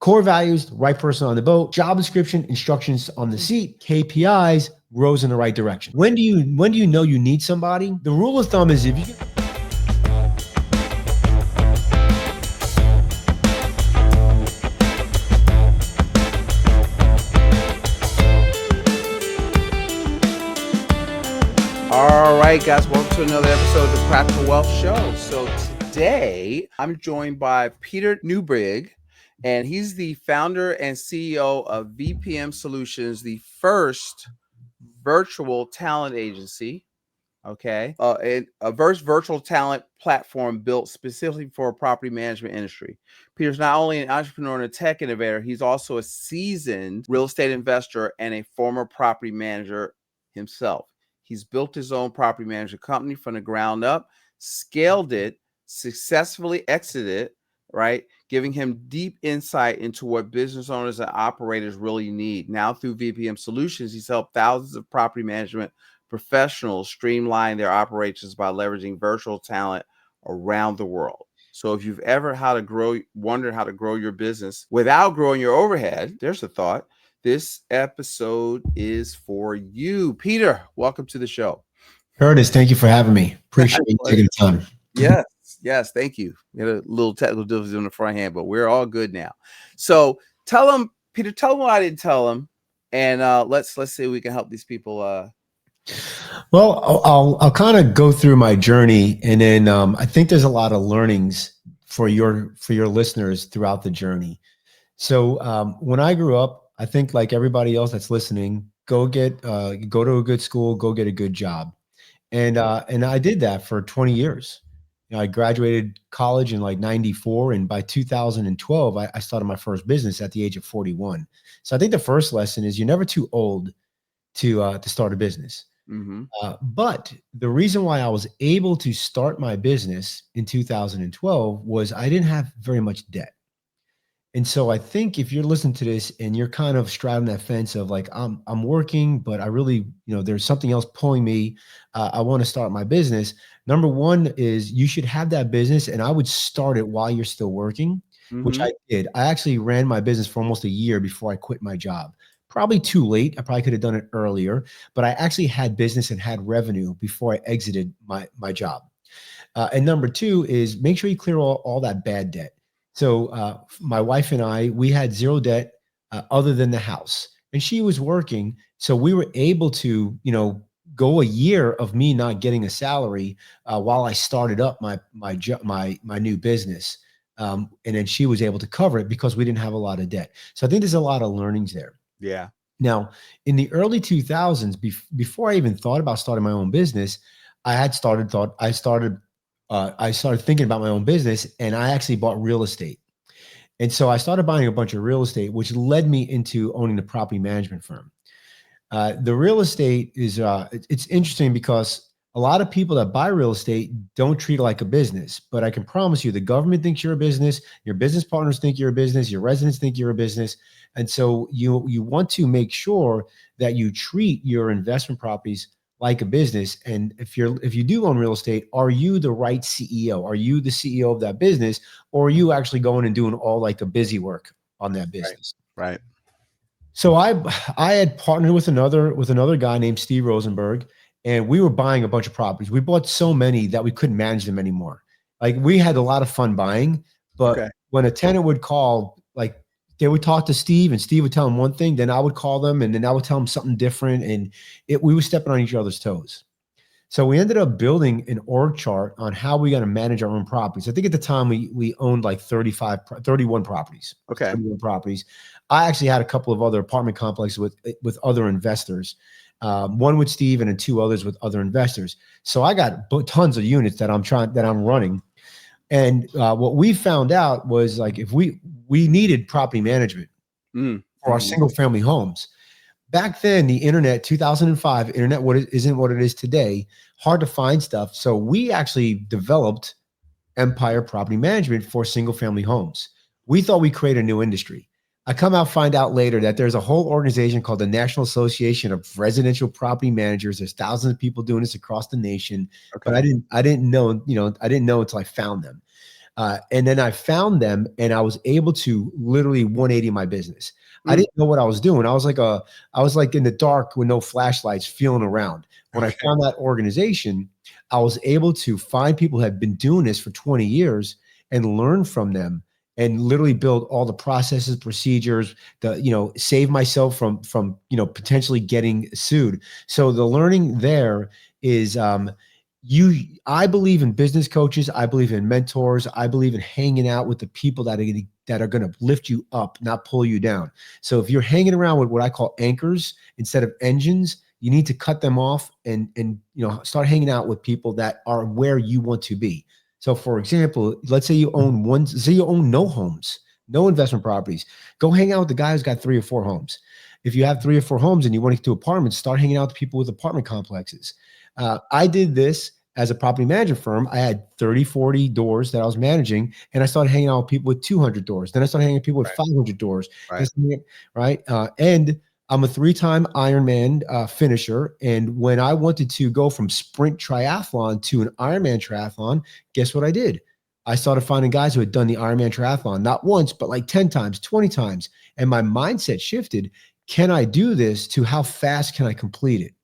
Core values, the right person on the boat, job description, instructions on the seat, KPIs, rows in the right direction. When do you know you need somebody? The rule of thumb is if you All right, guys, welcome to another episode of the Practical Wealth Show. So today I'm joined by Peter Neubig, and he's the founder and CEO of VPM Solutions, the first virtual talent agency. And a virtual talent platform built specifically for a property management industry. Peter's not only an entrepreneur and a tech innovator, he's also a seasoned real estate investor and a former property manager himself. He's built his own property management company from the ground up, scaled it, successfully exited, right? Giving him deep insight into what business owners and operators really need. Now through VPM Solutions, he's helped thousands of property management professionals streamline their operations by leveraging virtual talent around the world. So if you've ever wondered how to grow your business without growing your overhead, there's a thought. This episode is for you. Peter, welcome to the show. Curtis, thank you for having me. Appreciate you taking the time. Yes, thank you. We had a little technical difficulty on the front hand, but we're all good now. So Peter, tell them what I didn't tell them, and let's see if we can help these people. Well, I'll kind of go through my journey, and then I think there's a lot of learnings for your listeners throughout the journey. So when I grew up, I think like everybody else that's listening, go to a good school, go get a good job, and I did that for 20 years. I graduated college in like '94, and by 2012, I started my first business at the age of 41. So I think the first lesson is you're never too old to start a business. Mm-hmm. But the reason why I was able to start my business in 2012 was I didn't have very much debt. And so I think if you're listening to this and you're kind of straddling that fence of like, I'm working, but I really, there's something else pulling me. I want to start my business. Number one is you should have that business, and I would start it while you're still working, which I did. I actually ran my business for almost a year before I quit my job. Probably too late. I probably could have done it earlier, but I actually had business and had revenue before I exited my job. And number two is make sure you clear all that bad debt. So my wife and I, we had zero debt other than the house, and she was working. So we were able to, go a year of me not getting a salary while I started up my new business. And then she was able to cover it because we didn't have a lot of debt. So I think there's a lot of learnings there. Yeah. Now, in the early 2000s, before I even thought about starting my own business, I started thinking about my own business, and I actually bought real estate. And so I started buying a bunch of real estate, which led me into owning the property management firm. The real estate is, it's interesting because a lot of people that buy real estate don't treat it like a business, but I can promise you the government thinks you're a business, your business partners think you're a business, your residents think you're a business. And so you want to make sure that you treat your investment properties like a business. And if you do own real estate, are you the right CEO? Are you the CEO of that business, or are you actually going and doing all like the busy work on that business? Right. So I had partnered with another guy named Steve Rosenberg, and we were buying a bunch of properties. We bought so many that we couldn't manage them anymore. Like we had a lot of fun buying, but when a tenant would call, like they would talk to Steve and Steve would tell them one thing, then I would call them and then I would tell them something different. And we were stepping on each other's toes. So we ended up building an org chart on how we got to manage our own properties. I think at the time we owned like 31 properties. Okay. 31 properties. I actually had a couple of other apartment complexes with other investors. One with Steve and then two others with other investors. So I got tons of units that I'm running. And what we found out was like, if we needed property management for our single family homes. Back then, the internet, 2005, internet isn't what it is today, hard to find stuff. So we actually developed Empire Property Management for single family homes. We thought we created a new industry. I find out later that there's a whole organization called the National Association of Residential Property Managers. There's thousands of people doing this across the nation, but I didn't know until I found them. And then I found them, and I was able to literally 180 my business. I Mm, didn't know what I was doing. I was like in the dark with no flashlights, feeling around. When I okay. found that organization, I was able to find people who had been doing this for 20 years and learn from them, and literally build all the processes, procedures, save myself from potentially getting sued. So the learning there is, I believe in business coaches. I believe in mentors. I believe in hanging out with the people that are going to lift you up, not pull you down. So if you're hanging around with what I call anchors instead of engines, you need to cut them off and start hanging out with people that are where you want to be. So for example, let's say say you own no homes, no investment properties. Go hang out with the guy who's got 3 or 4 homes. If you have 3 or 4 homes and you want to get to apartments, start hanging out with people with apartment complexes. I did this as a property management firm. I had 30, 40 doors that I was managing, and I started hanging out with people with 200 doors. Then I started hanging out with people with Right. 500 doors. Right. Right. And I'm a 3-time Ironman finisher. And when I wanted to go from sprint triathlon to an Ironman triathlon, guess what I did? I started finding guys who had done the Ironman triathlon, not once, but like 10 times, 20 times. And my mindset shifted. Can I do this to how fast can I complete it?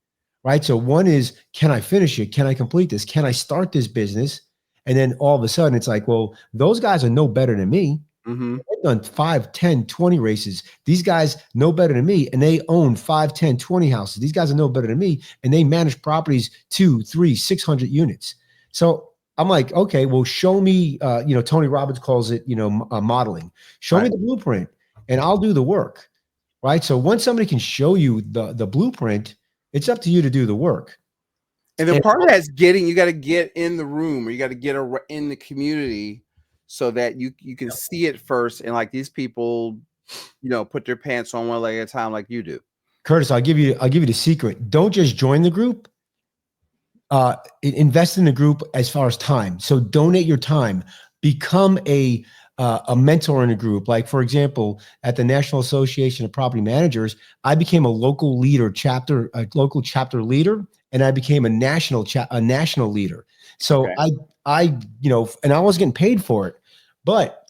Right. So one is, can I finish it? Can I complete this? Can I start this business? And then all of a sudden it's like, well, those guys are no better than me. Mm-hmm. They've done 5, 10, 20 races. These guys know better than me, and they own 5, 10, 20 houses. These guys are no better than me, and they manage properties 2, 3, 600 units. So I'm like, okay, well, show me, Tony Robbins calls it, modeling. Show me Right. the blueprint and I'll do the work. Right. So once somebody can show you the blueprint, it's up to you to do the work. And the And part of that's you got to get in the room, or you got to get in the community so that you can see it first. And like these people, put their pants on one leg at a time, like you do. Curtis, I'll give you the secret. Don't just join the group. Invest in the group as far as time. So donate your time. Become a mentor in a group. Like for example, at the National Association of Property Managers, I became a local chapter leader, and I became a national leader. So Okay. and I wasn't getting paid for it, but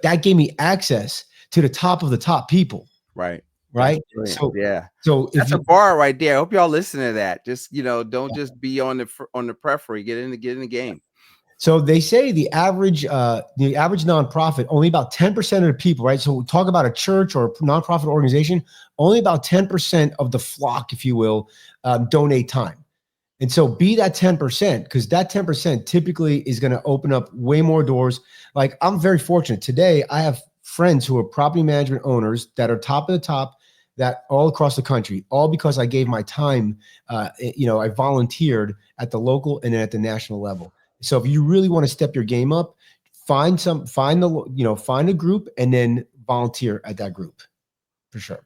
that gave me access to the top of the top people. Right. That's Right. brilliant. So Yeah. if That's a you bar right there. I hope y'all listen to that. Just, don't just be on the periphery. Get in the game. So they say the average nonprofit, only about 10% of the people, right? So talk about a church or a nonprofit organization, only about 10% of the flock, if you will, donate time. And so be that 10%, because that 10% typically is going to open up way more doors. Like I'm very fortunate today. I have friends who are property management owners that are top of the top, that all across the country, all because I gave my time. I volunteered at the local and then at the national level. So if you really want to step your game up, find a group and then volunteer at that group for sure.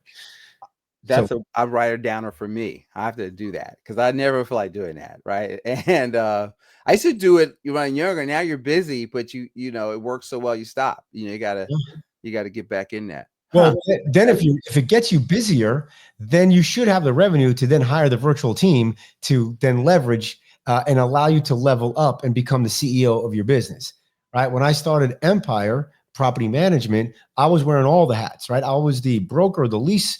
So I write it down for me. I have to do that because I never feel like doing that. Right. And I used to do it when I'm younger. Now you're busy, but it works so well, you stop. You gotta get back in that. Huh. well, then if it gets you busier, then you should have the revenue to then hire the virtual team to then leverage and allow you to level up and become the CEO of your business. Right. When I started Empire Property Management, I was wearing all the hats. Right. I was the broker, the lease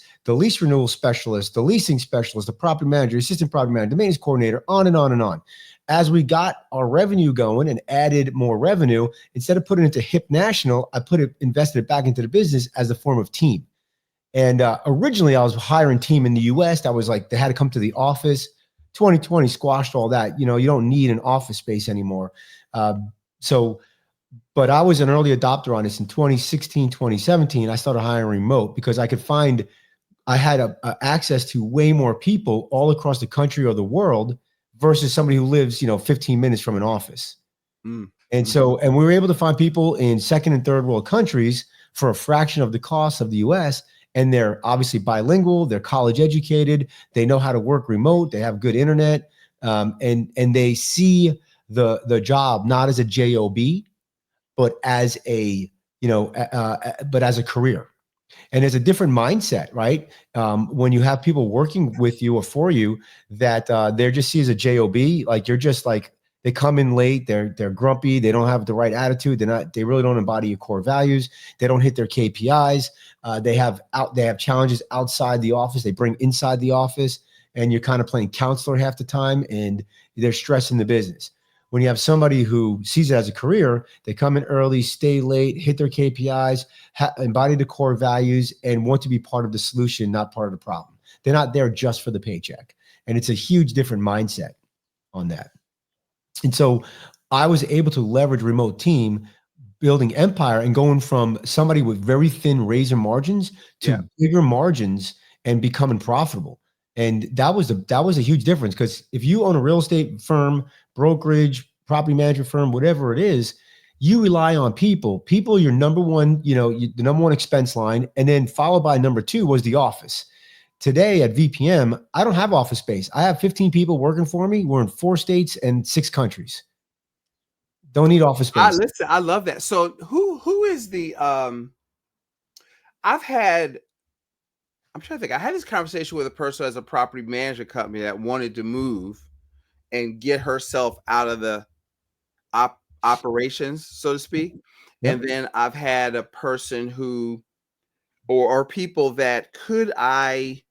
renewal specialist, the leasing specialist, the property manager, assistant property manager, the maintenance coordinator, on and on and on. As we got our revenue going and added more revenue, instead of putting it into HIP National, invested it back into the business as a form of team. And originally I was hiring team in the US. That was like, they had to come to the office. 2020 squashed all that. You don't need an office space anymore. But I was an early adopter on this in 2016, 2017. I started hiring remote because I had access to way more people all across the country or the world versus somebody who lives, 15 minutes from an office. Mm. And we were able to find people in second and third world countries for a fraction of the cost of the US. And they're obviously bilingual, they're college educated, they know how to work remote, they have good internet, and they see the job not as a job, but as a career. And there's a different mindset, right? When you have people working with you or for you that they're just see as a job, like you're just like They come in late. They're grumpy. They don't have the right attitude. They really don't embody your core values. They don't hit their KPIs. They have challenges outside the office. They bring inside the office, and you're kind of playing counselor half the time, and they're stressing the business. When you have somebody who sees it as a career, they come in early, stay late, hit their KPIs, embody the core values, and want to be part of the solution, not part of the problem. They're not there just for the paycheck. And it's a huge different mindset on that. And so I was able to leverage remote team, building empire, and going from somebody with very thin razor margins to bigger margins and becoming profitable. And that was a huge difference, because if you own a real estate firm, brokerage, property management firm, whatever it is, you rely on people. People are your number one, the number one expense line, and then followed by number two was the office. Today at VPM, I don't have office space. I have 15 people working for me. We're in 4 states and 6 countries. Don't need office space. Listen, I love that. So who is the I'm trying to think. I had this conversation with a person who has a property management company that wanted to move and get herself out of the operations, so to speak. Yep. And then I've had a person who, or people that, could I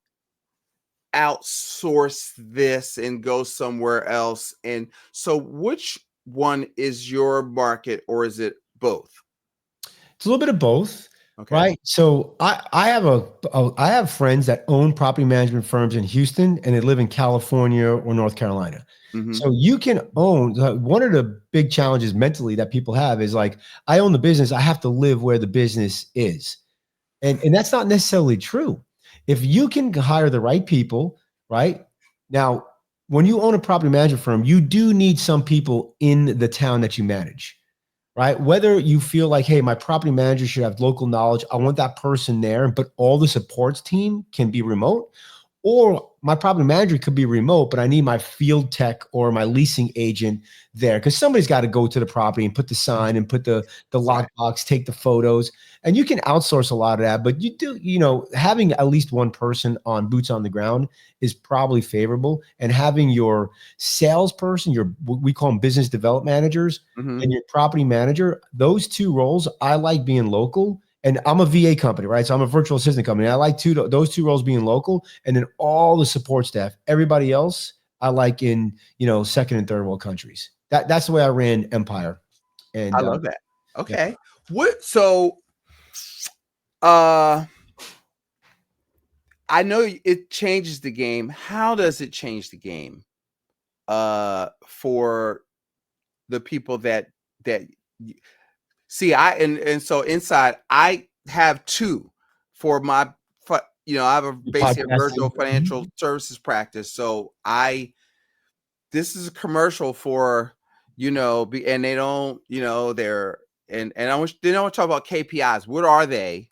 outsource this and go somewhere else? And so which one is your market, or is it both? It's a little bit of both. Okay. Right. So I have friends that own property management firms in Houston, and they live in California or North Carolina. Mm-hmm. So you can own, one of the big challenges mentally that people have is like, I own the business, I have to live where the business is. And that's not necessarily true. If you can hire the right people, right? Now, when you own a property management firm, you do need some people in the town that you manage. Right? Whether you feel like, hey, my property manager should have local knowledge, I want that person there, but all the supports team can be remote, or my property manager could be remote, but I need my field tech or my leasing agent there, because somebody's got to go to the property and put the sign and put the lockbox, take the photos. And you can outsource a lot of that, but you do, having at least one person on boots on the ground is probably favorable. And having your salesperson, we call them business development managers, mm-hmm. and your property manager, those 2 roles, I like being local. And I'm a VA company, right? So I'm a virtual assistant company. I like those 2 roles being local, and then all the support staff, everybody else, I like in, second and third world countries. That's the way I ran Empire. And I love that. Okay. Yeah. So I know it changes the game. How does it change the game for the people that see? So inside, I have 2 for my, I have a basically a virtual financial services practice. So this is a commercial for, and they don't, they're, and they don't talk about KPIs. What are they?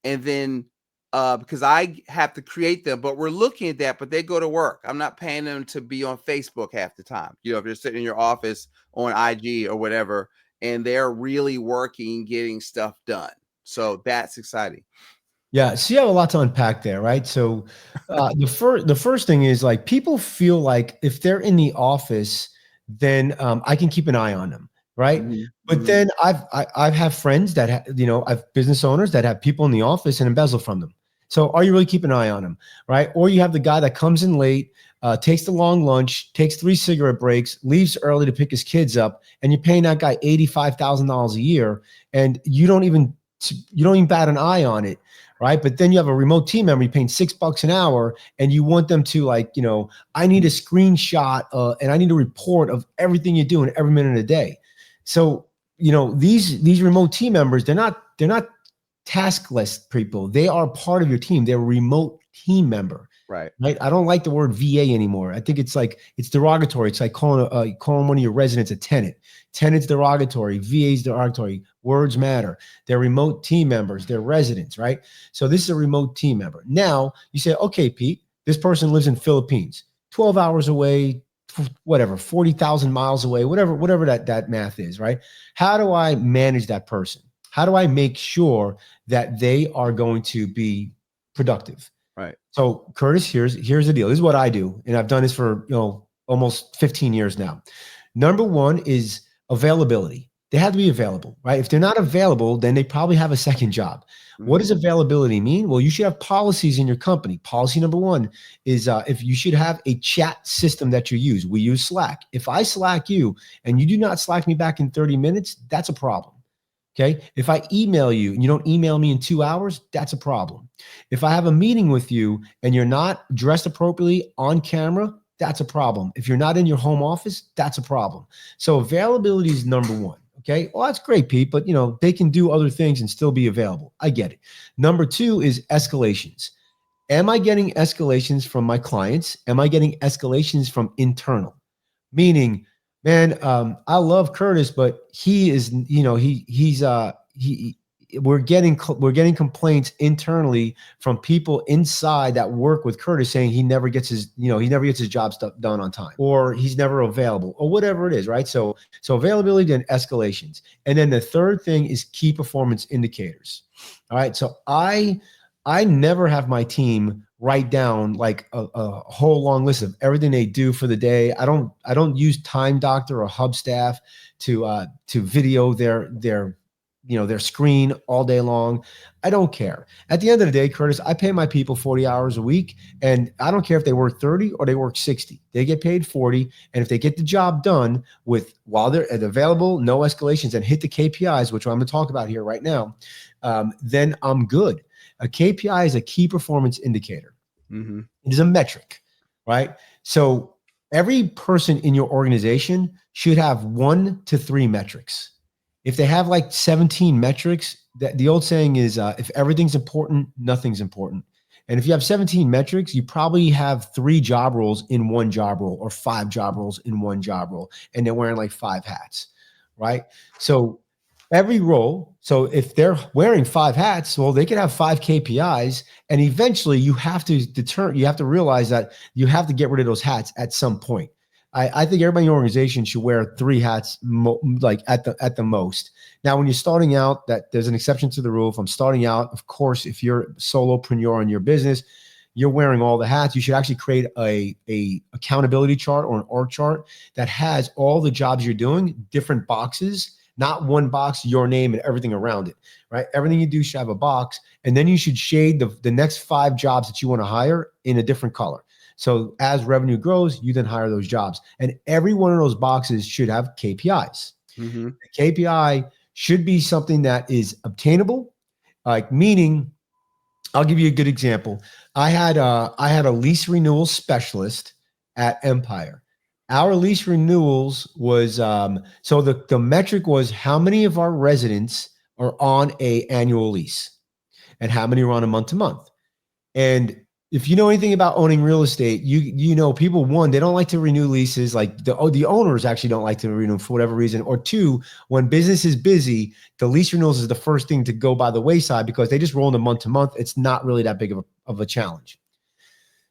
And then, because I have to create them, but we're looking at that, but they go to work. I'm not paying them to be on Facebook half the time. If you're sitting in your office on IG or whatever, and they're really working, getting stuff done. So that's exciting. Yeah. So you have a lot to unpack there, right? So the first thing is, like, people feel like if they're in the office, then I can keep an eye on them. Right. Mm-hmm. But then I've had friends that, I've business owners that have people in the office and embezzle from them. So are you really keeping an eye on them? Right. Or you have the guy that comes in late, takes the long lunch, takes 3 cigarette breaks, leaves early to pick his kids up, and you're paying that guy $85,000 a year, and you don't even bat an eye on it. Right. But then you have a remote team member, you're paying $6 an hour, and you want them to, like, I need a screenshot and I need a report of everything you're doing every minute of the day. So, these remote team members, they're not taskless people. They are part of your team. They're a remote team member. Right. I don't like the word VA anymore. I think it's derogatory. It's like calling one of your residents a tenant. Tenant's derogatory. VA's derogatory. Words matter. They're remote team members. They're residents, right? So this is a remote team member. Now you say, okay, Pete, this person lives in Philippines, 12 hours away, whatever, 40,000 miles away, whatever that math is, right? How do I manage that person? How do I make sure that they are going to be productive? Right. So Curtis, here's the deal. This is what I do. And I've done this for, almost 15 years now. Number one is availability. They have to be available, right? If they're not available, then they probably have a second job. What Mhm. does availability mean? Well, you should have policies in your company. Policy number one is if you should have a chat system that you use. We use Slack. If I Slack you and you do not Slack me back in 30 minutes, that's a problem. Okay. If I email you and you don't email me in 2 hours, that's a problem. If I have a meeting with you and you're not dressed appropriately on camera, that's a problem. If you're not in your home office, that's a problem. So availability is number one. Okay. Well, that's great, Pete, but they can do other things and still be available. I get it. Number two is escalations. Am I getting escalations from my clients? Am I getting escalations from internal? Meaning, man, I love Curtis, but he is, we're getting complaints internally from inside that work with Curtis saying he never gets his job stuff done on time, or he's never available, or whatever it is, right? So availability and escalations. And then the third thing is key performance indicators. All right. So I never have my team write down like a whole long list of everything they do for the day. I don't use Time Doctor or Hubstaff to video their screen all day long. I don't care. At the end of the day, Curtis, I pay my people 40 hours a week, and I don't care if they work 30 or they work 60. They get paid 40, and if they get the job done while they're available, no escalations, and hit the KPIs, which I'm going to talk about here right now, then I'm good. A KPI is a key performance indicator. Mm-hmm. It is a metric, right? So every person in your organization should have 1 to 3 metrics. If they have like 17 metrics, that the old saying is, if everything's important, nothing's important. And if you have 17 metrics, you probably have 3 job roles in one job role, or 5 job roles in one job role, and they're wearing like 5 hats, right? So every role. So if they're wearing 5 hats, well, they could have 5 KPIs, and eventually you have to realize that you have to get rid of those hats at some point. I think everybody in your organization should wear 3 hats, like at the most. Now, when you're starting out, that there's an exception to the rule. If I'm starting out, of course, if you're a solopreneur in your business, you're wearing all the hats. You should actually create a accountability chart or an org chart that has all the jobs you're doing, different boxes, not one box, your name and everything around it, right? Everything you do should have a box, and then you should shade the next 5 jobs that you want to hire in a different color. So as revenue grows, you then hire those jobs, and every one of those boxes should have KPIs. Mm-hmm. The KPI should be something that is obtainable, like meaning, I'll give you a good example. I had a lease renewal specialist at Empire. Our lease renewals was so the metric was how many of our residents are on a annual lease and how many are on a month to month. And if you know anything about owning real estate, you know people, one, they don't like to renew leases. Like the owners actually don't like to renew for whatever reason. Or two, when business is busy, the lease renewals is the first thing to go by the wayside because they just roll into month to month. It's not really that big of a challenge.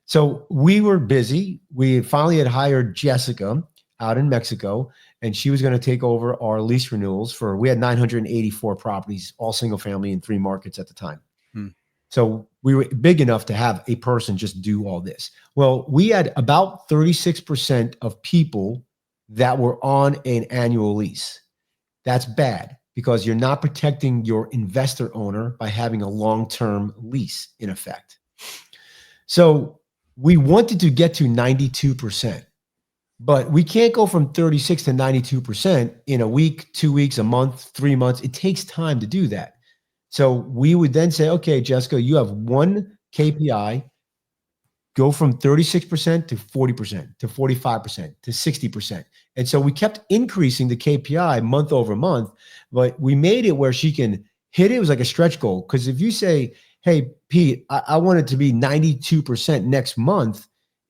So we were busy. We finally had hired Jessica out in Mexico, and she was going to take over our lease renewals we had 984 properties, all single family in 3 markets at the time. Hmm. So we were big enough to have a person just do all this. Well, we had about 36% of people that were on an annual lease. That's bad because you're not protecting your investor owner by having a long-term lease in effect. So we wanted to get to 92%, but we can't go from 36 to 92% in a week, 2 weeks, a month, 3 months. It takes time to do that. So we would then say, okay, Jessica, you have 1 KPI, go from 36% to 40% to 45% to 60%. And so we kept increasing the KPI month over month, but we made it where she can hit it. It was like a stretch goal. Because if you say, hey, Pete, I want it to be 92% next month,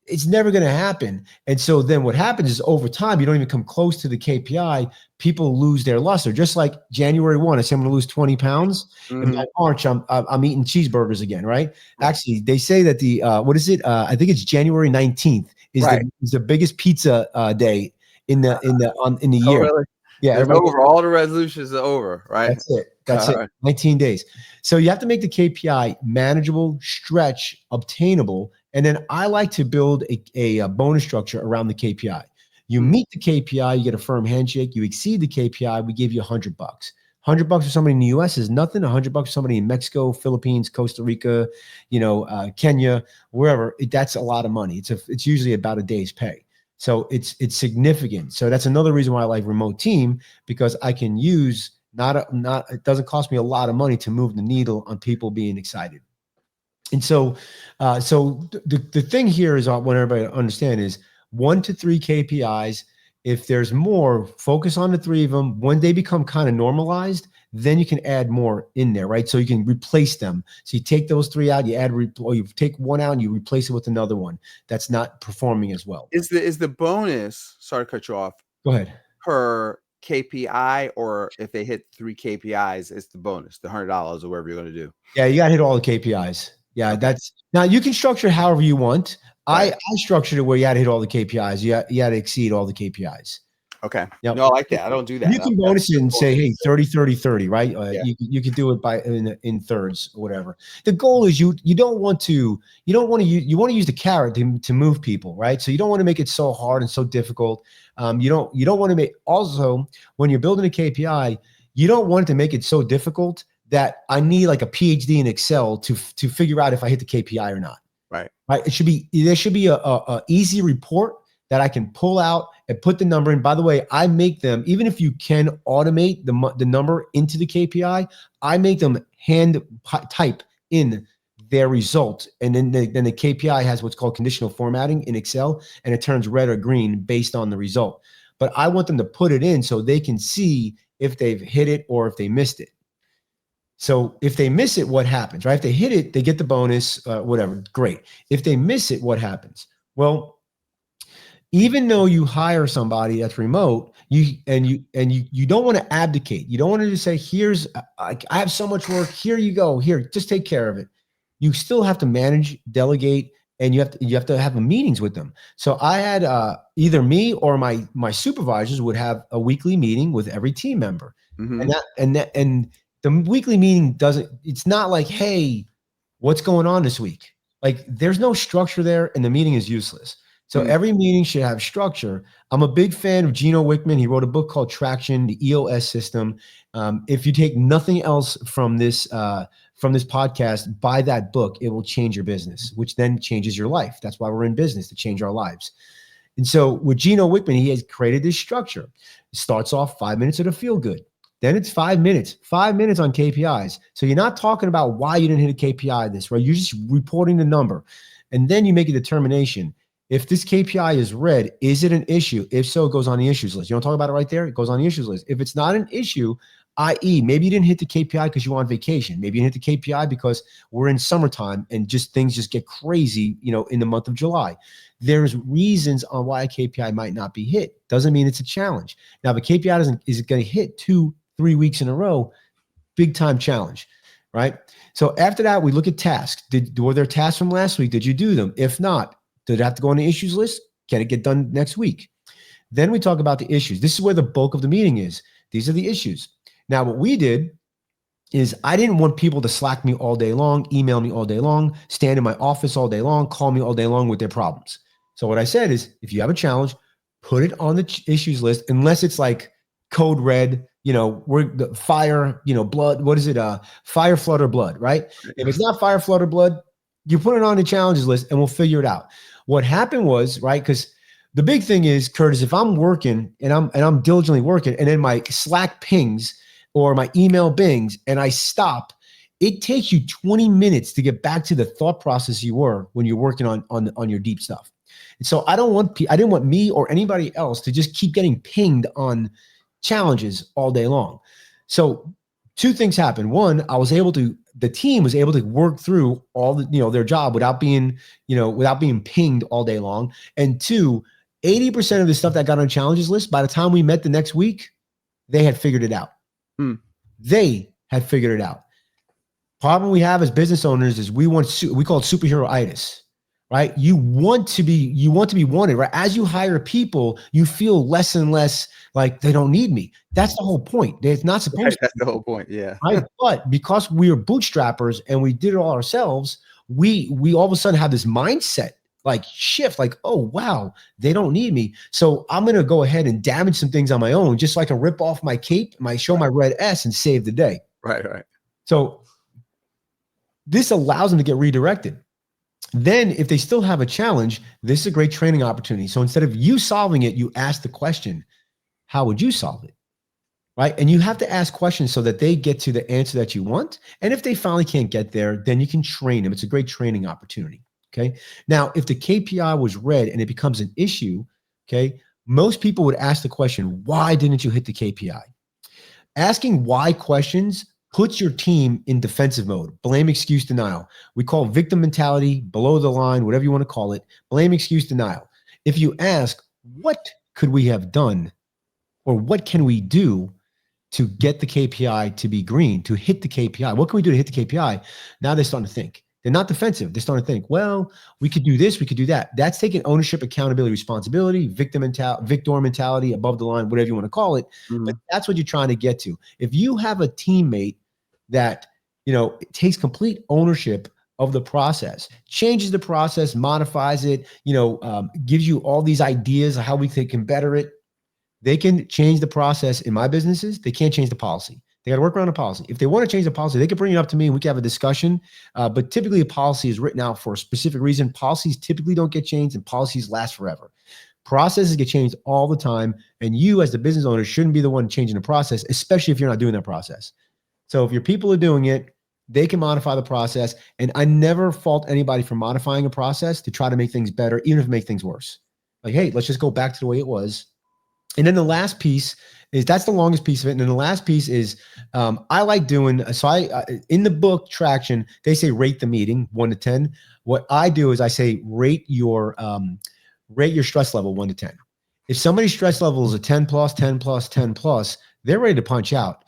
it's never going to happen. And so then what happens is over time, you don't even come close to the KPI. People lose their luster. Just like January 1, I say I'm going to lose 20 pounds. Mm-hmm. And by March, I'm eating cheeseburgers again, right? Actually, they say that what is it? I think it's January 19th is the biggest pizza day in the year. Oh, really? Yeah, it's over. All the resolutions are over, right? That's it. That's it. 19 days. So you have to make the KPI manageable, stretch, obtainable. And then I like to build a bonus structure around the KPI. You meet the KPI, you get a firm handshake. You exceed the KPI, we give you $100. $100 for somebody in the US is nothing. $100 for somebody in Mexico, Philippines, Costa Rica, Kenya, wherever. That's a lot of money. It's usually about a day's pay. So it's significant. So that's another reason why I like remote team, because I can use it doesn't cost me a lot of money to move the needle on people being excited. And so, the thing here is, I want everybody to understand, is 1 to 3 KPIs. If there's more, focus on the 3 of them. When they become kind of normalized, then you can add more in there, right? So you can replace them. So you take those 3 out, or you take one out and you replace it with another one that's not performing as well. Is the bonus, sorry to cut you off, Go ahead. per KPI, or if they hit 3 KPIs, it's the bonus, the $100 or whatever you're going to do? Yeah, you got to hit all the KPIs. Yeah, Okay. now you can structure however you want. Right. I structured it where you had to hit all the KPIs. You had to exceed all the KPIs. Okay. Yep. No, I like that. I don't do that. You can bonus it and say, hey, 30, 30, 30, right? You can do it by in thirds or whatever. The goal is you want to use the carrot to move people, right? So you don't want to make it so hard and so difficult. You don't want to make, also when you're building a KPI, you don't want to make it so difficult that I need like a PhD in Excel to figure out if I hit the KPI or not. Right. Right. There should be a easy report that I can pull out and put the number in. By the way, I make them, even if you can automate the number into the KPI, I make them hand type in their result. And then the KPI has what's called conditional formatting in Excel, and it turns red or green based on the result. But I want them to put it in so they can see if they've hit it or if they missed it. So if they miss it, what happens, right? If they hit it, they get the bonus, whatever, great. If they miss it, what happens? Well, even though you hire somebody that's remote, you don't want to abdicate. You don't want to just say, here's, I have so much work, here you go, here, just take care of it. You still have to manage, delegate, and you have to have meetings with them. So I had either me or my supervisors would have a weekly meeting with every team member. And the weekly meeting it's not like, hey, what's going on this week? Like there's no structure there and the meeting is useless. So every meeting should have structure. I'm a big fan of Gino Wickman. He wrote a book called Traction, the EOS system. If you take nothing else from this podcast, buy that book. It will change your business, which then changes your life. That's why we're in business, to change our lives. And so with Gino Wickman, he has created this structure. It starts off 5 minutes of the feel good. Then it's 5 minutes on KPIs. So you're not talking about why you didn't hit a KPI this, right? You're just reporting the number. And then you make a determination. If this KPI is red, is it an issue? If so, it goes on the issues list. You don't talk about it right there? It goes on the issues list. If it's not an issue, i.e., maybe you didn't hit the KPI because you were on vacation. Maybe you didn't hit the KPI because we're in summertime and things just get crazy, in the month of July. There's reasons on why a KPI might not be hit. Doesn't mean it's a challenge. Now, if a KPI is it going to hit 2-3 weeks in a row, big time challenge, right? So after that, we look at tasks. Were there tasks from last week? Did you do them? If not, did it have to go on the issues list? Can it get done next week? Then we talk about the issues. This is where the bulk of the meeting is. These are the issues. Now, what we did is I didn't want people to Slack me all day long, email me all day long, stand in my office all day long, call me all day long with their problems. So what I said is, if you have a challenge, put it on the issues list, unless it's like code red, we're the fire, blood. What is it? Fire, flood, or blood, right? If it's not fire, flood, or blood, you put it on the challenges list and we'll figure it out. What happened was, right, because the big thing is, Curtis, if I'm working and I'm diligently working and then my Slack pings or my email bings and I stop, it takes you 20 minutes to get back to the thought process you were when you're working on your deep stuff. And so I didn't want me or anybody else to just keep getting pinged on challenges all day long. So 2 things happened. One, the team was able to work through all their job without being pinged all day long. And 2, 80% of the stuff that got on challenges list, by the time we met the next week, they had figured it out. They had figured it out. Problem we have as business owners is we call it superhero-itis, right? You want to be wanted, right? As you hire people, you feel less and less like they don't need me. That's the whole point. It's not supposed to. That's the whole point. Yeah. Right. But because we are bootstrappers and we did it all ourselves, we all of a sudden have this mindset like shift, like, oh, wow, they don't need me. So I'm going to go ahead and damage some things on my own, just so I can rip off my cape, show my red S and save the day. Right. So this allows them to get redirected. Then if they still have a challenge, this is a great training opportunity. So instead of you solving it, you ask the question, how would you solve it? Right. And you have to ask questions so that they get to the answer that you want. And if they finally can't get there, then you can train them. It's a great training opportunity. Okay. Now, if the KPI was red and it becomes an issue, okay, most people would ask the question, why didn't you hit the KPI? Asking why questions puts your team in defensive mode. Blame, excuse, denial. We call victim mentality, below the line, whatever you want to call it. Blame, excuse, denial. If you ask, what could we have done, or what can we do to get the KPI to be green, to hit the KPI? What can we do to hit the KPI? Now they're starting to think. They're not defensive. They're starting to think, well, we could do this, we could do that. That's taking ownership, accountability, responsibility, victor mentality, above the line, whatever you want to call it. Mm-hmm. But that's what you're trying to get to. If you have a teammate that, takes complete ownership of the process, changes the process, modifies it, gives you all these ideas of how we can better it, they can change the process. In my businesses, they can't change the policy. They got to work around the policy. If they want to change the policy, they can bring it up to me and we can have a discussion. But typically a policy is written out for a specific reason. Policies typically don't get changed and policies last forever. Processes get changed all the time. And you as the business owner shouldn't be the one changing the process, especially if you're not doing that process. So if your people are doing it, they can modify the process. And I never fault anybody for modifying a process to try to make things better, even if it makes things worse. Like, hey, let's just go back to the way it was. And then the last piece is, that's the longest piece of it. And then the last piece is, I like doing, so in the book Traction, they say rate the meeting 1 to 10. What I do is I say rate your stress level 1 to 10. If somebody's stress level is a 10 plus, 10 plus, 10 plus, they're ready to punch out.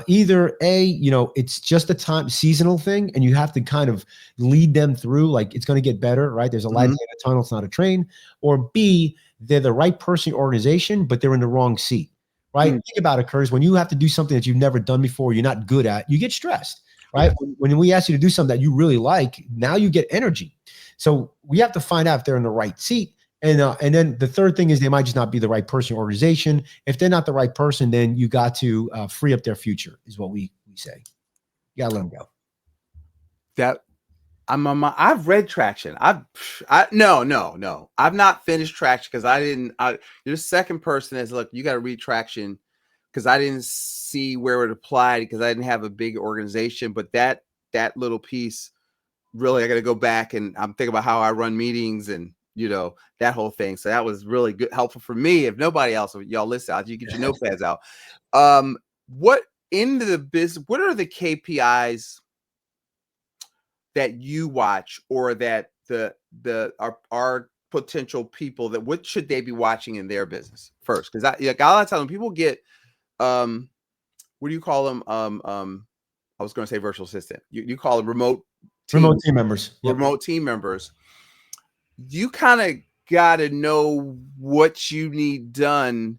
Either A, it's just a seasonal thing and you have to kind of lead them through, like it's going to get better, right? There's a light in a tunnel, it's not a train. Or B, they're the right person, organization, but they're in the wrong seat, right? Think about it, Curtis. When you have to do something that you've never done before, you're not good at, you get stressed, right? Yeah. When we ask you to do something that you really like, now you get energy. So we have to find out if they're in the right seat. And then the third thing is they might just not be the right person or organization. If they're not the right person, then you got to free up their future is what we say. You gotta let them go. I've read Traction. No. I've not finished Traction because you're the second person that's, look, you got to read Traction because I didn't see where it applied because I didn't have a big organization. But that little piece, really, I got to go back and I'm thinking about how I run meetings and, that whole thing. So that was really good, helpful for me. If nobody else, y'all listen out, you get your notepads out. What into the business, what are the KPIs that you watch, or that our potential people, that what should they be watching in their business first? Because a lot of times when people get what do you call them? I was going to say virtual assistant. You call them remote team members. Yep. Remote team members. You kind of got to know what you need done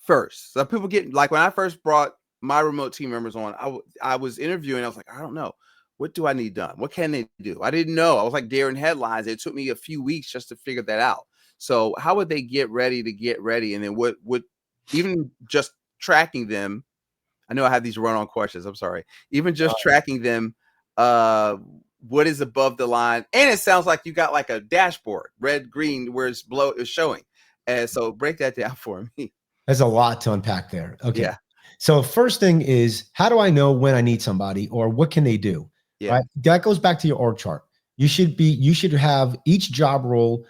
first. So people get, like, when I first brought my remote team members on, I was interviewing. I was like, I don't know. What do I need done? What can they do? I didn't know. I was like Darren Headlines. It took me a few weeks just to figure that out. So how would they get ready to get ready? And then what even just tracking them, I know I have these run-on questions. I'm sorry. Even just tracking them, what is above the line? And it sounds like you got like a dashboard, red, green, where it's bloat is showing. And so break that down for me. There's a lot to unpack there. Okay. Yeah. So first thing is, how do I know when I need somebody, or what can they do? Yeah. Right? That goes back to your org chart. You should have each job role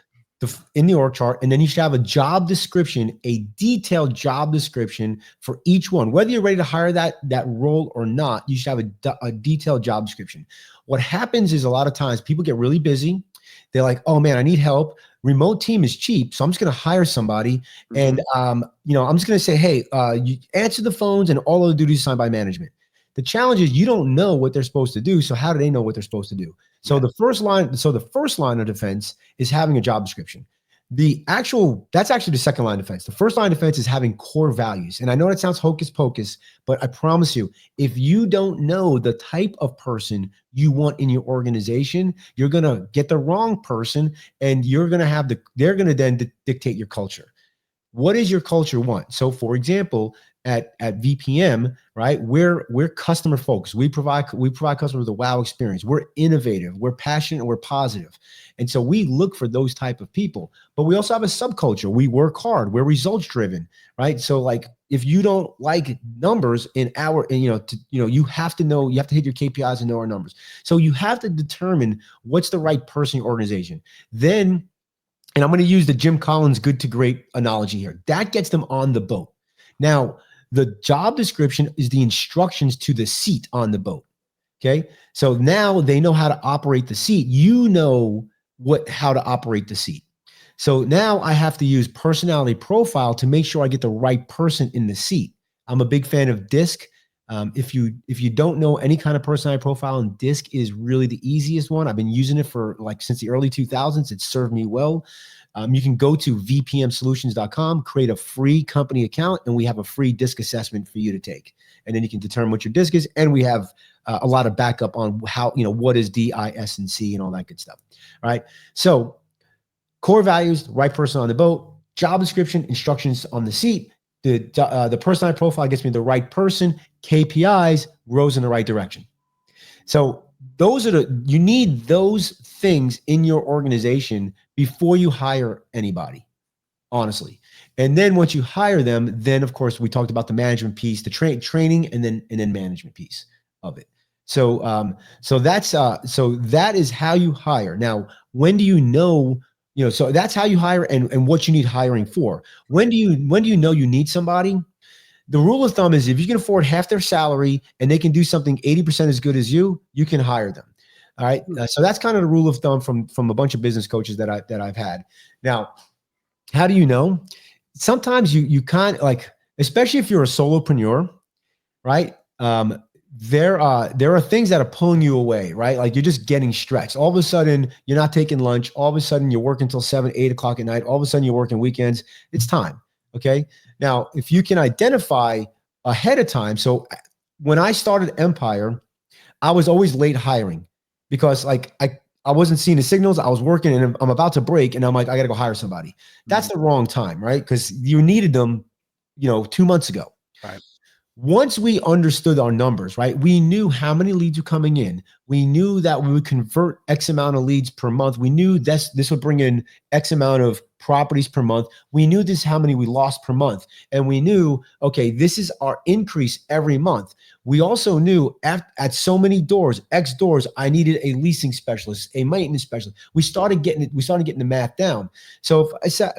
in the org chart, and then you should have a job description, a detailed job description for each one. Whether you're ready to hire that role or not, you should have a detailed job description. What happens is, a lot of times people get really busy. They're like, oh man, I need help. Remote team is cheap, so I'm just going to hire somebody. And I'm just going to say, hey, you answer the phones, and all of the duties assigned by management. The challenge is you don't know what they're supposed to do. So how do they know what they're supposed to do? So the first line of defense is having a job description. That's actually the second line of defense. The first line of defense is having core values. And I know that sounds hocus pocus, but I promise you, if you don't know the type of person you want in your organization, you're going to get the wrong person, and they're going to then dictate your culture. What does your culture want? So for example, at VPM, right, we're customer focused. We provide customers with a wow experience. We're innovative, we're passionate, and we're positive. And so we look for those type of people. But we also have a subculture. We work hard, we're results driven, right? So like if you don't like numbers you have to hit your KPIs and know our numbers. So you have to determine what's the right person in your organization. Then, and I'm going to use the Jim Collins good to great analogy here. That gets them on the boat. Now, the job description is the instructions to the seat on the boat. Okay. So now they know how to operate the seat. You know how to operate the seat. So now I have to use personality profile to make sure I get the right person in the seat. I'm a big fan of DISC. If you don't know any kind of personality profile, and DISC is really the easiest one. I've been using it for since the early 2000s. It's served me well. You can go to vpmsolutions.com, create a free company account, and we have a free DISC assessment for you to take. And then you can determine what your DISC is. And we have a lot of backup on what is D, I, S, and C and all that good stuff. All right. So core values, right person on the boat, job description, instructions on the seat. The personality profile gets me the right person. KPIs, rows in the right direction. So you need those things in your organization before you hire anybody, honestly. And then once you hire them, then of course we talked about the management piece, the training, and then management piece of it. So that is how you hire. Now, when do you know? So that's how you hire and what you need hiring for. When do you know you need somebody? The rule of thumb is if you can afford half their salary and they can do something 80% as good as you can hire them. All right. So that's kind of the rule of thumb from a bunch of business coaches that I've had. Now, how do you know? Sometimes you can't, especially if you're a solopreneur, right? There are things that are pulling you away, right? Like you're just getting stretched. All of a sudden, you're not taking lunch. All of a sudden, you're working until 7, 8 o'clock at night. All of a sudden, you're working weekends. It's time. Okay. Now, if you can identify ahead of time. So when I started Empire, I was always late hiring because I wasn't seeing the signals. I was working and I'm about to break and I'm like, I got to go hire somebody. That's the wrong time, right? Because you needed them, 2 months ago. Right. Once we understood our numbers, right? We knew how many leads were coming in. We knew that we would convert X amount of leads per month. We knew this would bring in X amount of properties per month. We knew this how many we lost per month. And we knew, okay, this is our increase every month. We also knew at so many doors, X doors, I needed a leasing specialist, a maintenance specialist. We started getting the math down. So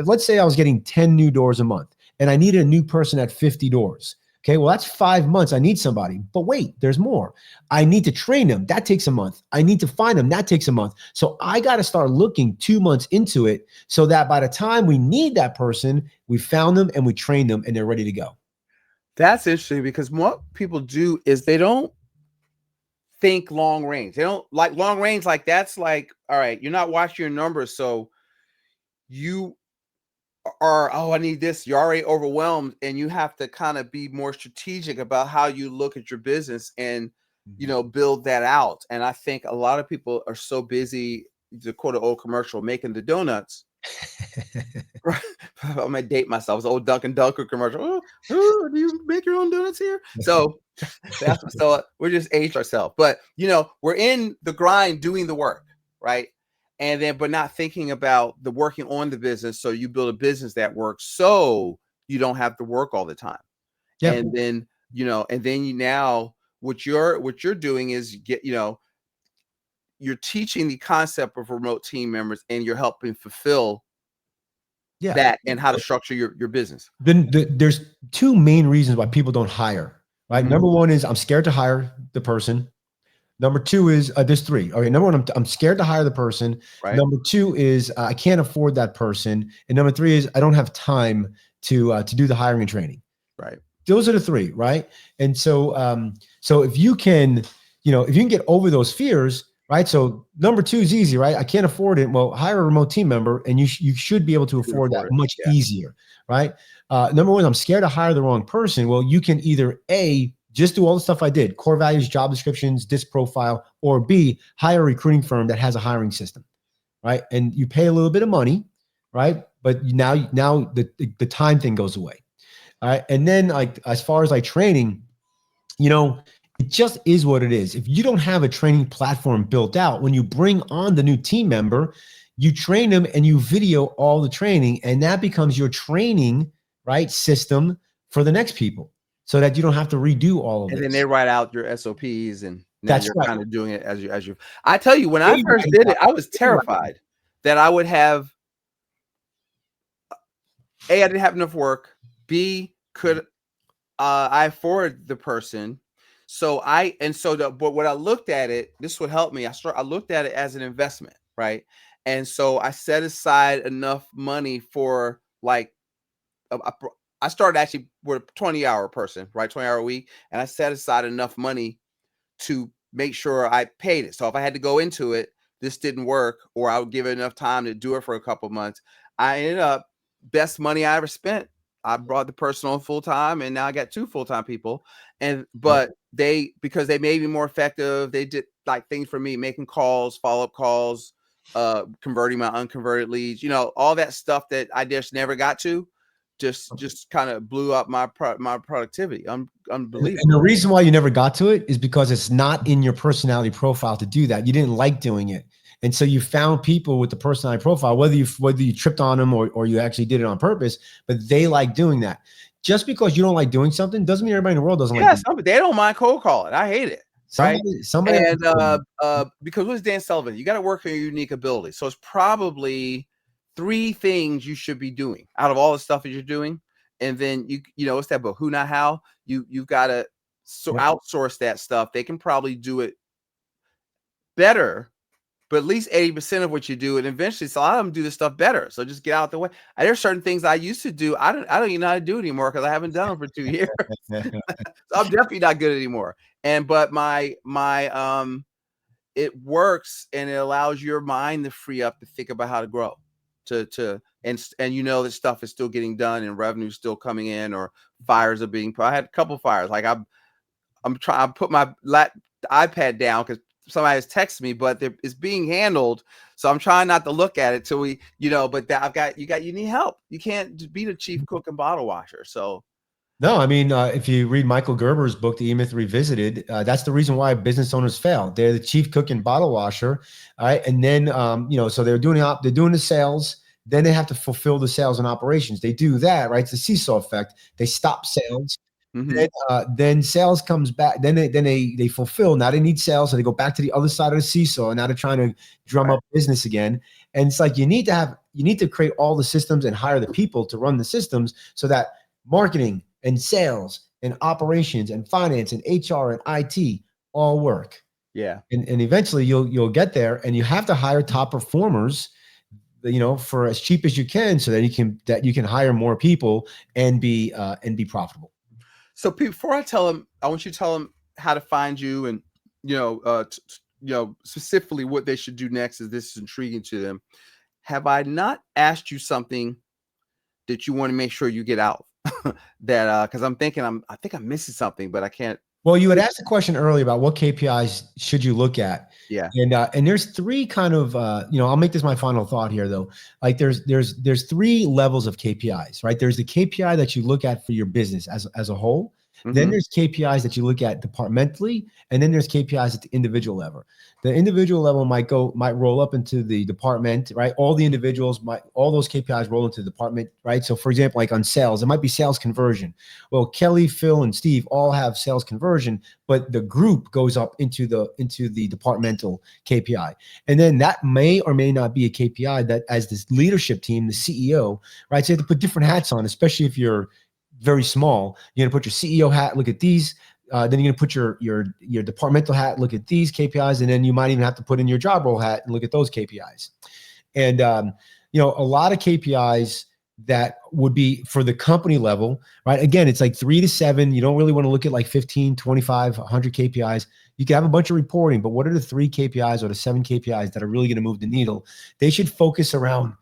let's say I was getting 10 new doors a month and I needed a new person at 50 doors. Okay, well, that's 5 months. I need somebody. But wait, there's more. I need to train them. That takes a month. I need to find them. That takes a month. So I got to start looking 2 months into it so that by the time we need that person, we found them and we trained them and they're ready to go. That's interesting because what people do is they don't think long range. They don't like long range. Like that's like, all right, you're not watching your numbers. So you are, I need this. You're already overwhelmed and you have to kind of be more strategic about how you look at your business and, build that out. And I think a lot of people are so busy, to quote an old commercial, making the donuts. Right. I'm gonna date myself. It's an old Dunkin' Dunker commercial. Oh, do you make your own donuts here? So we're just aged ourselves. But we're in the grind doing the work, right? And then, but not thinking about the working on the business. So you build a business that works so you don't have to work all the time. Yep. And then, now what you're doing is you're teaching the concept of remote team members and you're helping fulfill that and how to structure your business. Then there's two main reasons why people don't hire, right? Mm-hmm. Number one is I'm scared to hire the person. Number two is there's three. Okay, number one, I'm scared to hire the person. Right. Number two is I can't afford that person, and number three is I don't have time to do the hiring and training. Right. Those are the three, right? And so if you can get over those fears, right? So number two is easy, right? I can't afford it. Well, hire a remote team member, and you should be able to Can afford that afford it. much Yeah. easier, right? Number one, I'm scared to hire the wrong person. Well, you can either A, just do all the stuff I did, core values, job descriptions, disc profile, or B, hire a recruiting firm that has a hiring system, right? And you pay a little bit of money, right? But now the time thing goes away. All right. And then like as far as like training, you know, it just is what it is. If you don't have a training platform built out, when you bring on the new team member, you train them and you video all the training, and that becomes your training, right, system for the next people, so that you don't have to redo all of And then they this. write out your SOPs, and now That's you're right. kind of doing it as you. I tell you, when I They first write it did out. it, I was They write it out. terrified that I would have A, I didn't have enough work. B, could I afford the person? So but when I looked at it, this would help me. I looked at it as an investment, right? And so I set aside enough money for like I started actually with a 20-hour person, right? 20-hour a week, and I set aside enough money to make sure I paid it. So if I had to go into it, this didn't work, or I would give it enough time to do it for a couple months. I ended up best money I ever spent. I brought the person on full time, and now I got 2 full-time people. And Yep. but because they made me more effective, they did like things for me, making calls, follow-up calls, converting my unconverted leads, all that stuff that I just never got to, just kind of blew up my productivity. And the Unbelievable. reason why you never got to it is because it's not in your personality profile to do that. You didn't like doing it. And so you found people with the personality profile, whether you tripped on them or you actually did it on purpose, but they like doing that. Just because you don't like doing something doesn't mean everybody in the world doesn't like Yeah, doing it. they don't mind cold calling. I hate it, right? Somebody And because what's Dan Sullivan? You got to work on your unique ability. So it's probably 3 things you should be doing out of all the stuff that you're doing. And then what's that book? Who Not How? You've got to Yep. outsource that stuff. They can probably do it better, but at least 80% of what you do, and eventually, so a lot of them do this stuff better. So just get out the way. There's certain things I used to do. I don't even know how to do anymore because I haven't done them for 2 years. So I'm definitely not good anymore. But it works, and it allows your mind to free up to think about how to grow, and that stuff is still getting done and revenue still coming in, or fires are being put. I had a couple fires. Like I'm trying to put my iPad down because somebody has texted me, but it's being handled. So I'm trying not to look at it till we, but you need help. You can't be the chief cook and bottle washer. So No, I mean, if you read Michael Gerber's book, The E-Myth Revisited, that's the reason why business owners fail. They're the chief cook and bottle washer, all right? And then, so they're doing the sales. Then they have to fulfill the sales and operations. They do that, right? It's a seesaw effect. They stop sales. Then sales comes back. Then they fulfill. Now they need sales, so they go back to the other side of the seesaw. And now they're trying to drum up business again. And it's like you need to create all the systems and hire the people to run the systems so that marketing and sales and operations and finance and HR and IT all work. yeah. And eventually you'll get there, and you have to hire top performers, for as cheap as you can, so that you can hire more people and be profitable. So before I tell them, I want you to tell them how to find you, and specifically what they should do next, is this is intriguing to them. Have I not asked you something that you want to make sure you get out? That because I'm thinking I think I'm missing something, but I can't. Well, you had asked a question earlier about what KPIs should you look at. Yeah. And there's 3 kind of, I'll make this my final thought here though. Like there's 3 levels of KPIs, right? There's the KPI that you look at for your business as a whole. Then there's KPIs that you look at departmentally, and then there's KPIs at the individual level. The individual level might roll up into the department, right? All those KPIs roll into the department, right? So for example, like on sales, it might be sales conversion. Well, Kelly, Phil, and Steve all have sales conversion, but the group goes up into the departmental KPI. And then that may or may not be a KPI that, as this leadership team, the CEO, right? So you have to put different hats on, especially if you're very small. You're going to put your CEO hat, look at these. Then you're going to put your departmental hat, look at these KPIs. And then you might even have to put in your job role hat and look at those KPIs. And, a lot of KPIs that would be for the company level, right? Again, it's like 3 to 7. You don't really want to look at like 15, 25, 100 KPIs. You can have a bunch of reporting, but what are the 3 KPIs or the 7 KPIs that are really going to move the needle? They should focus around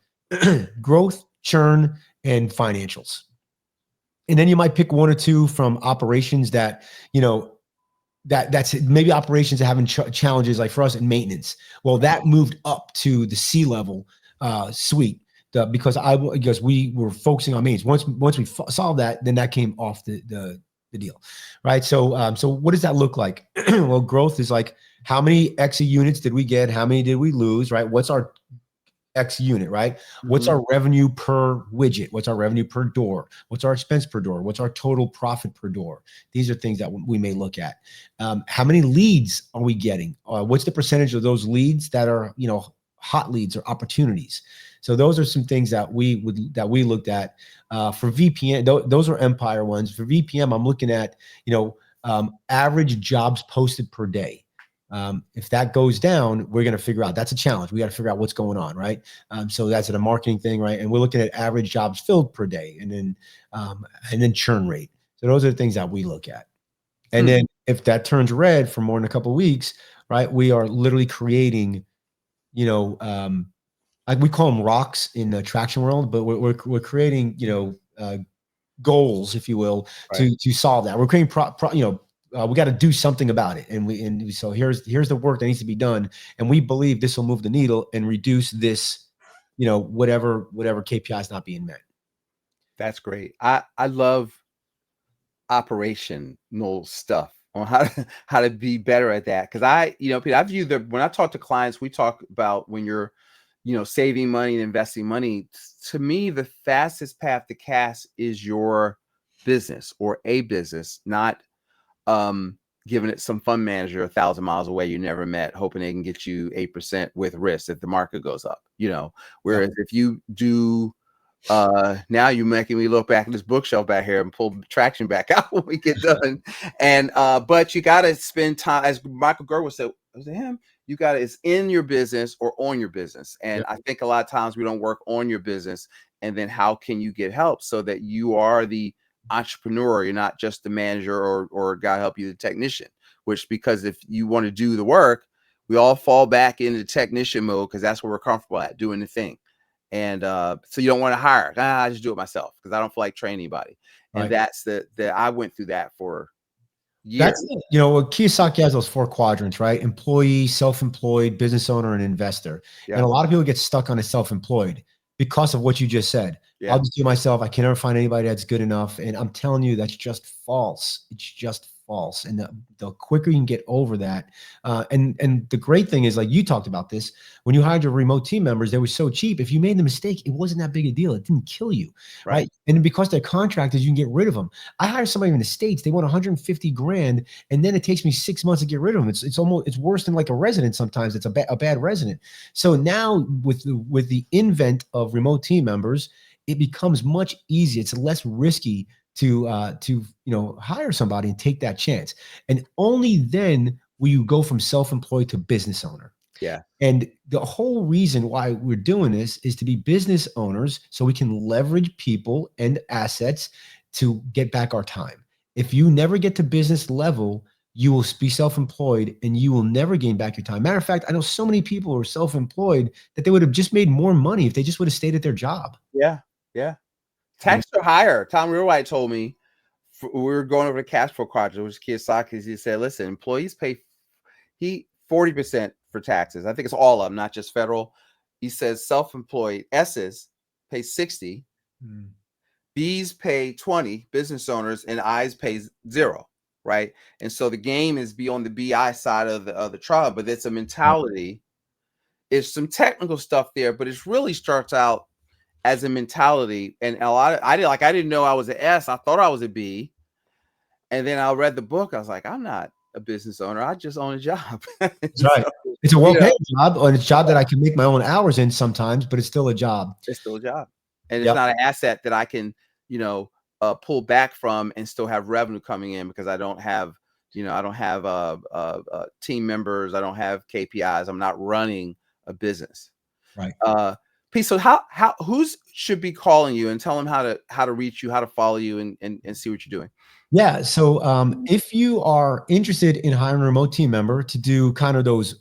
growth, churn, and financials. And then you might pick 1 or 2 from operations that, you know, that's maybe operations are having challenges, like for us in maintenance. Well, that moved up to the C-level suite because we were focusing on maintenance. Once we solved that, then that came off the deal, right? So what does that look like? Well, growth is like, how many X units did we get? How many did we lose, right? What's our X unit, right? What's our revenue per widget? What's our revenue per door? What's our expense per door? What's our total profit per door? These are things that we may look at. How many leads are we getting? What's the percentage of those leads that are, you know, hot leads or opportunities? So those are some things that we looked at. For VPM, those are Empire ones. For VPM, I'm looking at, you know, average jobs posted per day. If that goes down, we're going to figure out, that's a challenge. We got to figure out what's going on, right? So that's a marketing thing, right? And we're looking at average jobs filled per day, and then churn rate. So those are the things that we look at. And then if that turns red for more than a couple of weeks, right, we are literally creating, you know, like we call them rocks in the traction world, but we're creating, you know, goals, if you will, to solve that. We're creating we got to do something about it, so here's the work that needs to be done, and we believe this will move the needle and reduce this, you know, whatever KPI is not being met. That's great. I love operational stuff on how to be better at that, because you know, Peter, I view when I talk to clients, we talk about when you're, you know, saving money and investing money. To me, the fastest path to cash is your business or a business, not giving it some fund manager 1,000 miles away you never met, hoping they can get you 8% with risk if the market goes up, you know. Whereas if you do, now you're making me look back at this bookshelf back here and pull the traction back out when we get done. And but you got to spend time, as Michael Gerber said, was it him? You got to, it's in your business or on your business. And I think a lot of times we don't work on your business. And then how can you get help so that you are the entrepreneur? You're not just the manager or a guy help you, the technician. Which, because if you want to do the work, we all fall back into technician mode because that's what we're comfortable at, doing the thing. And so you don't want to hire. I just do it myself because I don't feel like training anybody. And that's I went through that for years. That's, you know, Kiyosaki has those 4 quadrants, right? Employee, self-employed, business owner, and investor. And a lot of people get stuck on a self-employed because of what you just said. I'll just do it myself. I can never find anybody that's good enough. And I'm telling you, that's just false. It's just false. And the quicker you can get over that. And the great thing is, like you talked about this, when you hired your remote team members, they were so cheap. If you made the mistake, it wasn't that big a deal. It didn't kill you. Right. And because they're contractors, you can get rid of them. I hire somebody in the States, they want 150 grand. And then it takes me 6 months to get rid of them. It's worse than like a resident. Sometimes it's a bad resident. So now with the invent of remote team members, it becomes much easier. It's less risky to you know, hire somebody and take that chance. And only then will you go from self-employed to business owner. Yeah. And the whole reason why we're doing this is to be business owners so we can leverage people and assets to get back our time. If you never get to business level, you will be self-employed and you will never gain back your time. Matter of fact, I know so many people who are self-employed that they would have just made more money if they just would have stayed at their job. Yeah. Yeah. Taxes are higher. Tom Rearwhite told me, we were going over the cash flow quadrant, which Kiyosaki, he said, listen, employees pay 40% for taxes. I think it's all of them, not just federal. He says self-employed S's pay 60, B's pay 20, business owners, and I's pay 0. Right. And so the game is be on the BI side of the trial, but it's a mentality. It's some technical stuff there, but it really starts out as a mentality. And I didn't know I was an S. I thought I was a B. And then I read the book. I was like, I'm not a business owner. I just own a job. That's right. It's a well-paid job, and it's a job that I can make my own hours in sometimes, but it's still a job. It's still a job. And it's not an asset that I can, you know, pull back from and still have revenue coming in, because I don't have, you know, I don't have team members. I don't have KPIs. I'm not running a business. Right. Pete, so who's should be calling you and tell them how to reach you, how to follow you, and see what you're doing? Yeah. So if you are interested in hiring a remote team member to do kind of those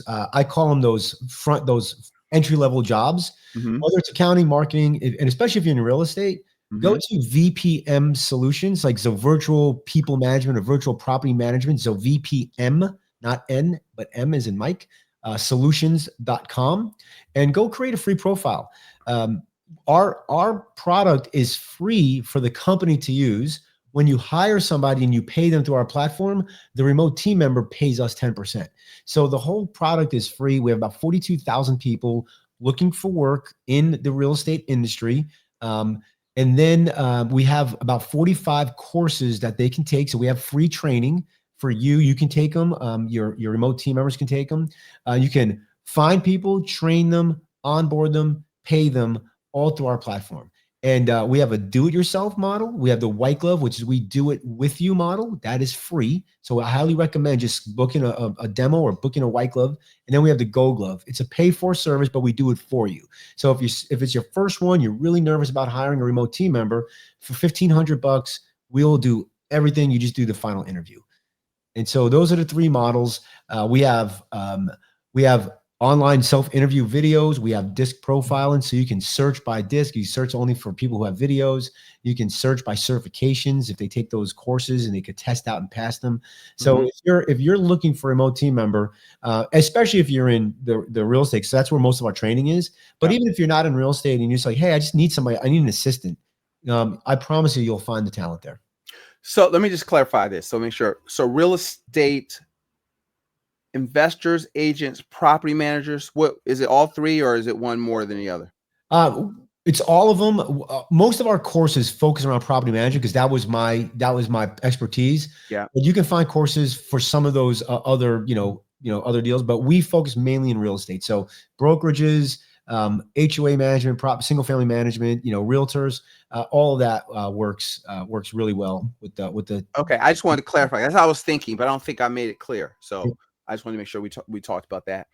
I call them those entry level jobs, Mm-hmm. whether it's accounting, marketing, and especially if you're in real estate, go Mm-hmm. to VPM Solutions, like so virtual people management or virtual property management. So VPM, not N, but M is in Mike, solutions.com, and go create a free profile. Um, our product is free for the company to use. When you hire somebody and you pay them through our platform, the remote team member pays us 10%. So the whole product is free. We have about 42,000 people looking for work in the real estate industry. And then we have about 45 courses that they can take. So we have free training for you. You can take them. Your remote team members can take them. You can find people, train them, onboard them, pay them all through our platform. And we have a do-it-yourself model. We have the white glove, which is we do it with you model. That is free. So I highly recommend just booking a demo or booking a white glove. And then we have the gold glove. It's a pay-for service, but we do it for you. So if it's your first one, you're really nervous about hiring a remote team member, for $1,500, we'll do everything. You just do the final interview. And so those are the three models. We have online self-interview videos. We have disc profiling, so you can search by disc. You search only for people who have videos. You can search by certifications if they take those courses and they could test out and pass them. So if you're looking for a remote team member, especially if you're in the real estate, so that's where most of our training is. But even if you're not in real estate and you're just like, hey, I just need somebody, I need an assistant. I promise you'll find the talent there. So let me just clarify this. So make sure. So real estate investors, agents, property managers, what is it, all three, or is it one more than the other? It's all of them. Most of our courses focus around property management because that was my expertise. Yeah. But you can find courses for some of those other other deals. But we focus mainly in real estate. So brokerages, HOA management, single family management, realtors, all of that works really well with the. Okay, I just wanted to clarify. That's how I was thinking, but I don't think I made it clear. So I just want to make sure we talked about that.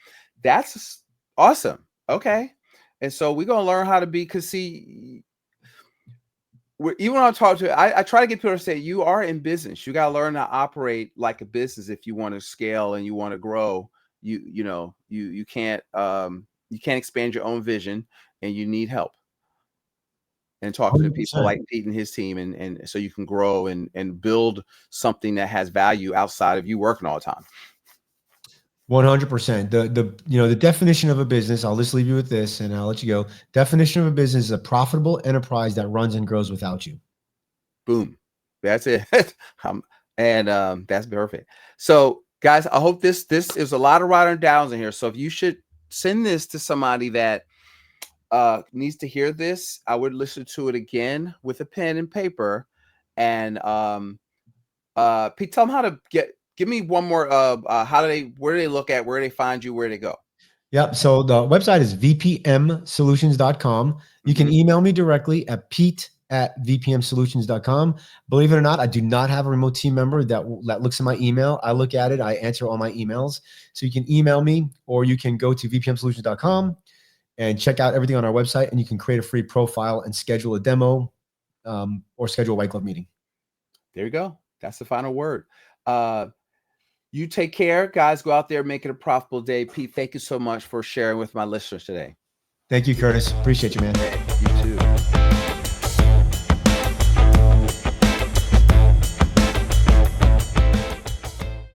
That's awesome. Okay, and so we're gonna learn how to be. Cause see, even when I talk to, I try to get people to say, you are in business. You got to learn to operate like a business if you want to scale and you want to grow. You can't expand your own vision, and you need help. And talking to people 100%. like Pete and his team, and so you can grow and build something that has value outside of you working all the time. 100%. The definition of a business, I'll just leave you with this and I'll let you go. Definition of a business is a profitable enterprise that runs and grows without you. Boom. That's it. That's perfect. So guys, I hope this is a lot of writing downs in here. So if you should send this to somebody that needs to hear this, I would listen to it again with a pen and paper. And Pete, tell them how to give me one more where do they look at, where do they find you, where do they go? Yep. So the website is vpmsolutions.com. You can email me directly at pete@vpmsolutions.com. Believe it or not, I do not have a remote team member that looks at my email. I look at it. I answer all my emails. So you can email me, or you can go to vpmsolutions.com and check out everything on our website, and you can create a free profile and schedule a demo or schedule a white glove meeting. There you go. That's the final word. You take care, guys. Go out there, make it a profitable day. Pete, thank you so much for sharing with my listeners today. Thank you, Curtis. Appreciate you, man.